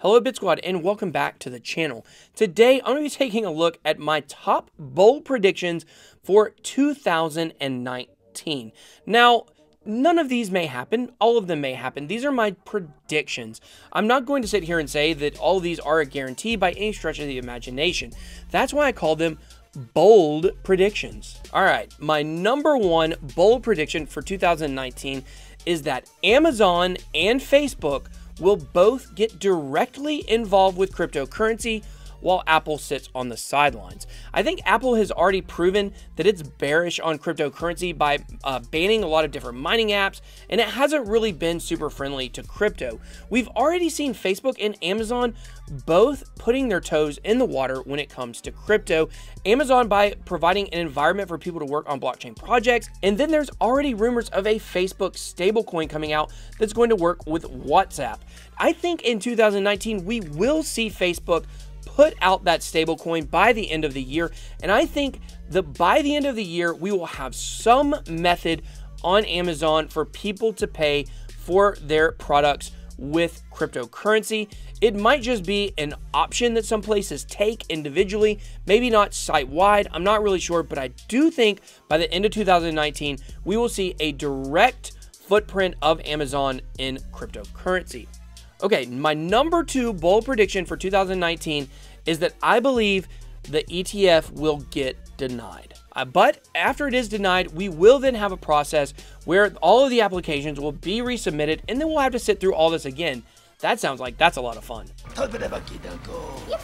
Hello Bit Squad and welcome back to the channel. Today I'm going to be taking a look at my top bold predictions for 2019. Now, none of these may happen, all of them may happen. These are my predictions. I'm not going to sit here and say that all of these are a guarantee by any stretch of the imagination. That's why I call them bold predictions. All right, my number one bold prediction for 2019 is that Amazon and Facebook will both get directly involved with cryptocurrency while Apple sits on the sidelines. I think Apple has already proven that it's bearish on cryptocurrency by banning a lot of different mining apps, and it hasn't really been super friendly to crypto. We've already seen Facebook and Amazon both putting their toes in the water when it comes to crypto. Amazon by providing an environment for people to work on blockchain projects, and then there's already rumors of a Facebook stablecoin coming out that's going to work with WhatsApp. I think in 2019 we will see Facebook put out that stablecoin by the end of the year, and I think that by the end of the year we will have some method on Amazon for people to pay for their products with cryptocurrency. It might just be an option that some places take individually, maybe not site-wide, I'm not really sure, but I do think by the end of 2019 we will see a direct footprint of Amazon in cryptocurrency. Okay, my number two bold prediction for 2019 is that I believe the ETF will get denied. But after it is denied, we will then have a process where all of the applications will be resubmitted, and then we'll have to sit through all this again. That sounds like that's a lot of fun. Yippee!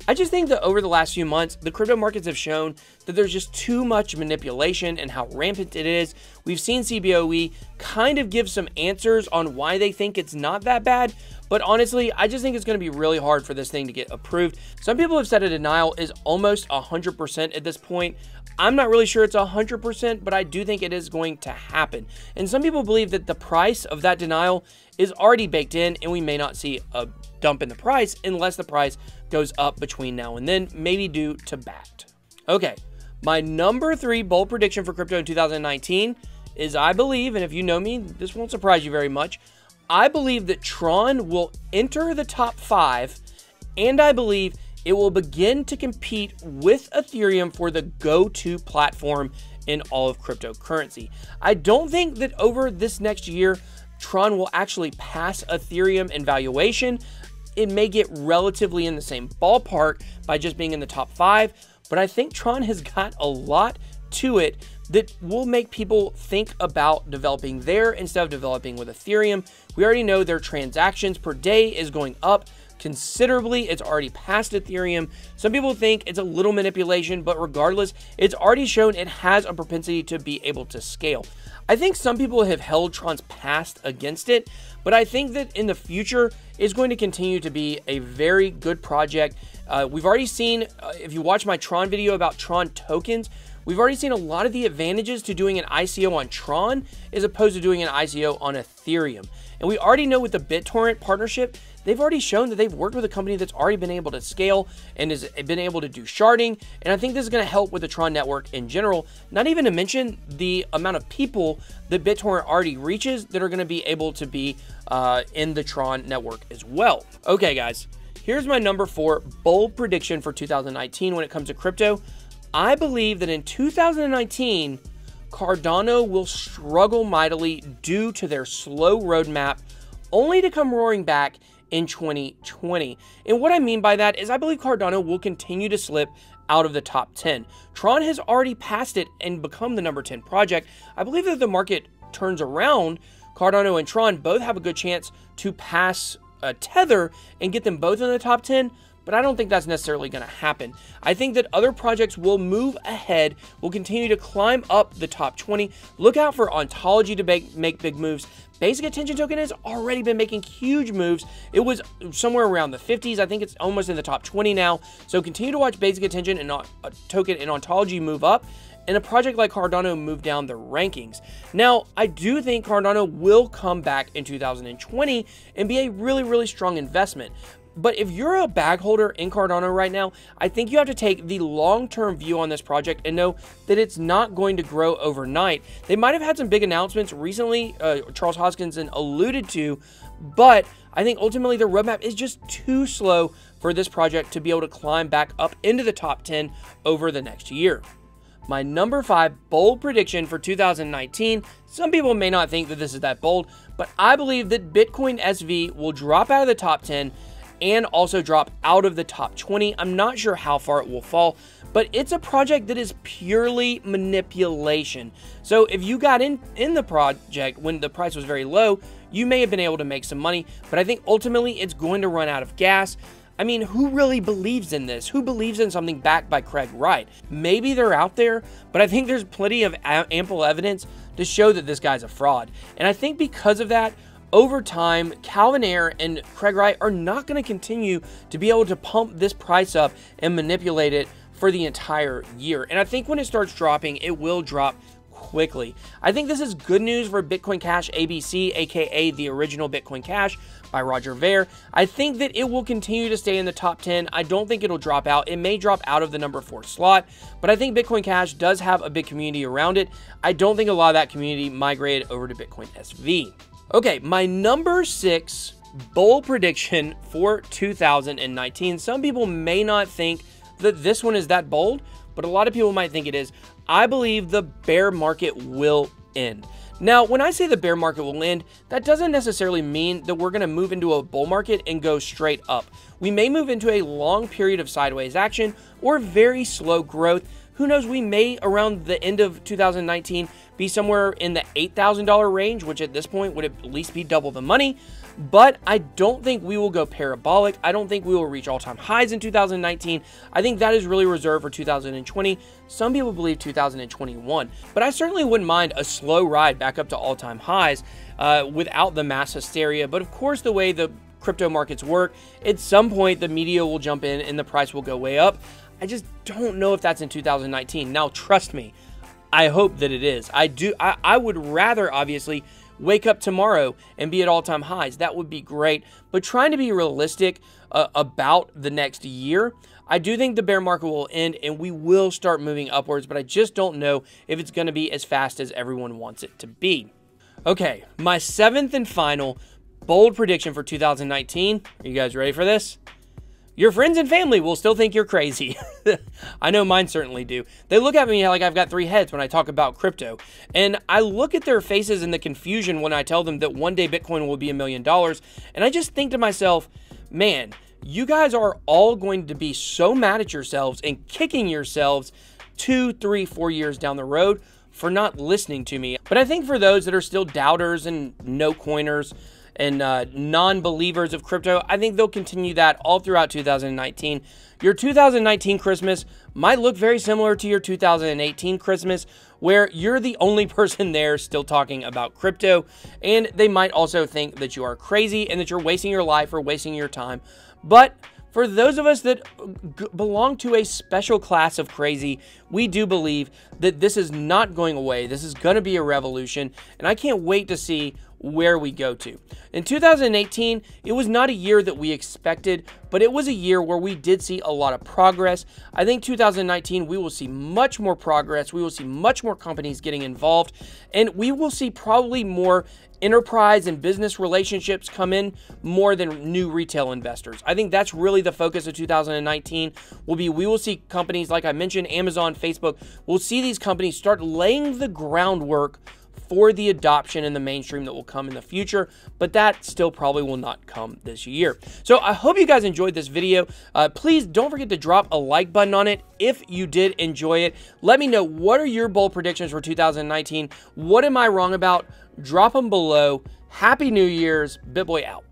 I just think that over the last few months, the crypto markets have shown that there's just too much manipulation and how rampant it is. We've seen CBOE kind of give some answers on why they think it's not that bad, but honestly, I just think it's going to be really hard for this thing to get approved. Some people have said a denial is almost 100% at this point. I'm not really sure it's 100%, but I do think it is going to happen. And some people believe that the price of that denial is already baked in, and we may not see a dump in the price unless the price goes up between now and then, maybe due to BAT. Okay, my number three bold prediction for crypto in 2019 is I believe, and if you know me, this won't surprise you very much, I believe that TRON will enter the top 5, and I believe it will begin to compete with Ethereum for the go-to platform in all of cryptocurrency. I don't think that over this next year, TRON will actually pass Ethereum in valuation. It may get relatively in the same ballpark by just being in the top 5, but I think TRON has got a lot to it that will make people think about developing there instead of developing with Ethereum. We already know their transactions per day is going up considerably. It's already past Ethereum. Some people think it's a little manipulation, but regardless, it's already shown it has a propensity to be able to scale. I think some people have held TRON's past against it, but I think that in the future, it's going to continue to be a very good project. We've already seen, if you watch my TRON video about TRON tokens, we've already seen a lot of the advantages to doing an ICO on TRON as opposed to doing an ICO on Ethereum. And we already know with the BitTorrent partnership, they've already shown that they've worked with a company that's already been able to scale and has been able to do sharding. And I think this is going to help with the TRON network in general, not even to mention the amount of people that BitTorrent already reaches that are going to be able to be in the TRON network as well. Okay, guys, here's my number 4 bold prediction for 2019 when it comes to crypto. I believe that in 2019, Cardano will struggle mightily due to their slow roadmap, only to come roaring back in 2020. And what I mean by that is I believe Cardano will continue to slip out of the top 10. TRON has already passed it and become the number 10 project. I believe that if the market turns around, Cardano and TRON both have a good chance to pass Tether and get them both in the top 10. But I don't think that's necessarily going to happen. I think that other projects will move ahead, will continue to climb up the top 20. Look out for Ontology to make big moves. Basic Attention Token has already been making huge moves. It was somewhere around the 50s. I think it's almost in the top 20 now. So continue to watch Basic Attention and Token and Ontology move up, and a project like Cardano move down the rankings. Now, I do think Cardano will come back in 2020 and be a really, really strong investment. But if you're a bag holder in Cardano right now, I think you have to take the long-term view on this project and know that it's not going to grow overnight. They might have had some big announcements recently, Charles Hoskinson alluded to, but I think ultimately the roadmap is just too slow for this project to be able to climb back up into the top 10 over the next year. My number 5 bold prediction for 2019, some people may not think that this is that bold, but I believe that Bitcoin SV will drop out of the top 10 and also drop out of the top 20. I'm not sure how far it will fall, but it's a project that is purely manipulation. So if you got in the project when the price was very low, you may have been able to make some money, but I think ultimately it's going to run out of gas. I mean, who really believes in this? Who believes in something backed by Craig Wright? Maybe they're out there, but I think there's plenty of ample evidence to show that this guy's a fraud. And I think because of that, over time, Calvin Ayre and Craig Wright are not going to continue to be able to pump this price up and manipulate it for the entire year. And I think when it starts dropping, it will drop quickly. I think this is good news for Bitcoin Cash ABC, aka the original Bitcoin Cash by Roger Ver. I think that it will continue to stay in the top 10. I don't think it'll drop out. It may drop out of the number 4 slot, but I think Bitcoin Cash does have a big community around it. I don't think a lot of that community migrated over to Bitcoin SV. Okay, my number 6 bold prediction for 2019. Some people may not think that this one is that bold, but a lot of people might think it is. I believe the bear market will end. Now, when I say the bear market will end, that doesn't necessarily mean that we're going to move into a bull market and go straight up. We may move into a long period of sideways action or very slow growth. Who knows, we may, around the end of 2019, be somewhere in the $8,000 range, which at this point would at least be double the money. But I don't think we will go parabolic. I don't think we will reach all-time highs in 2019. I think that is really reserved for 2020. Some people believe 2021. But I certainly wouldn't mind a slow ride back up to all-time highs without the mass hysteria. But of course, the way the crypto markets work, at some point the media will jump in and the price will go way up. I just don't know if that's in 2019. Now, trust me, I hope that it is. I would rather, obviously, wake up tomorrow and be at all-time highs. That would be great. But trying to be realistic about the next year, I do think the bear market will end and we will start moving upwards, but I just don't know if it's going to be as fast as everyone wants it to be. Okay, my 7th and final bold prediction for 2019. Are you guys ready for this? Your friends and family will still think you're crazy. I know mine certainly do. They look at me like I've got 3 heads when I talk about crypto. And I look at their faces in the confusion when I tell them that one day Bitcoin will be $1 million. And I just think to myself, man, you guys are all going to be so mad at yourselves and kicking yourselves 2, 3, 4 years down the road for not listening to me. But I think for those that are still doubters and no-coiners, and non-believers of crypto, I think they'll continue that all throughout 2019. Your 2019 Christmas might look very similar to your 2018 Christmas, where you're the only person there still talking about crypto, and they might also think that you are crazy and that you're wasting your life or wasting your time. But for those of us that belong to a special class of crazy, we do believe that this is not going away. This is going to be a revolution, and I can't wait to see where we go to. In 2018, it was not a year that we expected, but it was a year where we did see a lot of progress. I think 2019, we will see much more progress. We will see much more companies getting involved, and we will see probably more enterprise and business relationships come in more than new retail investors. I think that's really the focus of 2019 we will see companies like I mentioned, Amazon, Facebook, we'll see these companies start laying the groundwork for the adoption in the mainstream that will come in the future, but that still probably will not come this year. So I hope you guys enjoyed this video. Please don't forget to drop a like button on it if you did enjoy it. Let me know, what are your bold predictions for 2019? What am I wrong about? Drop them below. Happy New Year's. BitBoy out.